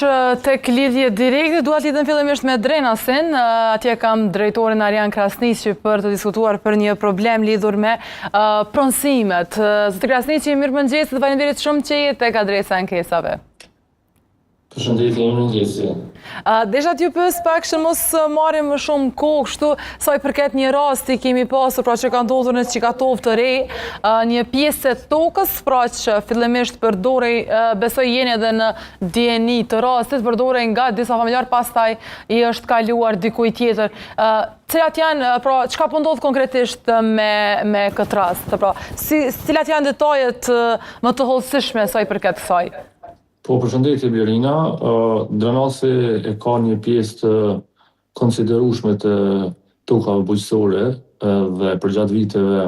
Tek lidhje direkte, duat lidhen fillimisht me Drenasin. Atje kam drejtorin Arjan Krasniqi për të diskutuar për një problem lidhur me pronësimet. Zoti Krasniqi, mirëmëngjes dhe faleminderit shumë që jete tek adresa e ankesave. Përshëndetje, mirëmëngjesi. Desha t'ju pyes pak që mos marrim më shumë kohë, kështu sa i përket një rasti kemi pasur, pra që ka ndodhur në Çikatov të Re, një pjesë e tokës, pra që fillimisht përdorej, besoj jeni edhe në dieni të rastit, përdorej nga disa familjar, pastaj i është kaluar dikujt tjetër. Cilat janë, pra, çka po ndodh konkretisht me këtë rast? Pra, cilat janë detajet më të hollësishme sa i përket kësaj? Po, përshëndetje Blerina, Drenasi e ka një pjesë të konsiderueshme të tokave bujqësore dhe përgjatë viteve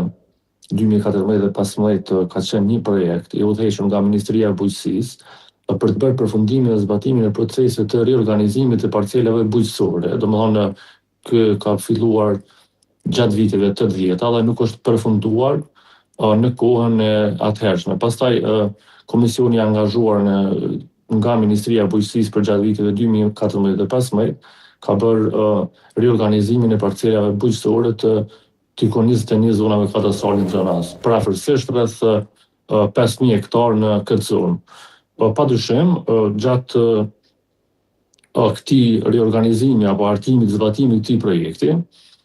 2014 dhe 2015 ka qenë një projekt i udhëhequr nga Ministria e Bujqësisë për të bërë përfundimin dhe zbatimin e procesit të riorganizimit të parcelave bujqësore. Domethënë, ky ka filluar gjatë viteve 80 dhe nuk është përfunduar në kohën e atëhershme. Pastaj komisioni i angazhuar nga Ministria e Bujqësisë për gjatë viteve 2014 dhe 2015 ka bërë riorganizimin e parcelave bujqësore të tiko 21 zonave kadastrale në Drenas, përafërsisht rreth 5.000 hektar në këtë zonë. Padyshim, gjatë këtij riorganizimi apo hartimit zbatimit të këtij projekti,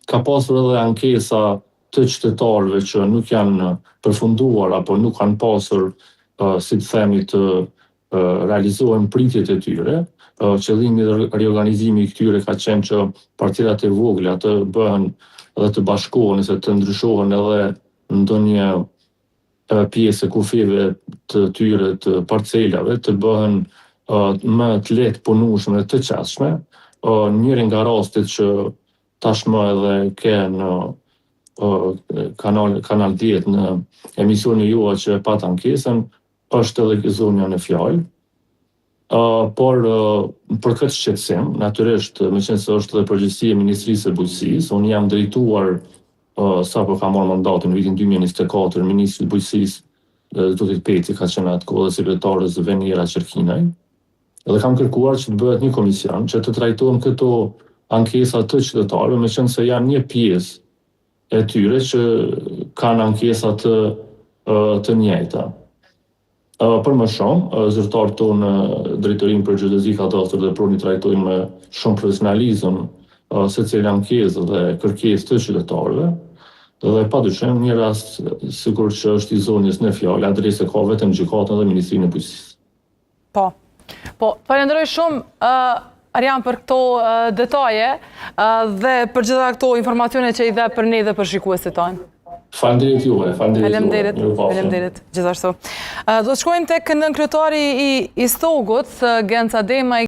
ka pasur edhe ankesa të qytetarëve që nuk janë përfunduar apo nuk kanë pasur, si të themi, të realizohen pritjet e tyre. Qëllimi i riorganizimit i këtyre ka qenë që parcelat e vogla të bëhen dhe të bashkohen ose të ndryshohen edhe në ndonjë pjesë e kufijve të tyre të parcelave të bëhen më të lehtë punueshme dhe të qasshme. Njëri nga rastet që tashmë edhe ke në Kanal 10 në emisionin juaj që e pat ankesën, është edhe zonja në fjalë. Por për këtë shqetësim, natyrisht, meqense se është edhe përgjegjësia e Ministrisë së Bujqësisë, unë jam drejtuar sapo kam marrë mandatin në vitin 2024, Ministri i Bujqësisë Zoti Peci ka qenë atë kohë dhe sekretarës Veniera Qerkinaj, dhe kam kërkuar që të bëhet një komision që të trajtojnë këto ankesa të qytetarëve, meqense se janë një pjesë e tyre që kanë ankesa të njëjta. Për më shumë, zyrtarët tonë drejtorinë për gjeodezi, kadastër dhe pruni trajtojnë me shumë profesionalizëm secilë ankesë dhe kërkesë të qytetarëve, dhe padyshim një rast sikur që është i zonjës në fjalë, adresë ka vetëm gjykatën dhe Ministrinë e Bujqësisë. Po, falenderoj shumë Arjan për këto detaje dhe për gjitha këto informacione që i dhe për ne dhe për shikuesit tonë. Faleminderit juve. Faleminderit, gjithashtu. Do të shkojmë tek nënkryetari i Stogut, Genca Dema.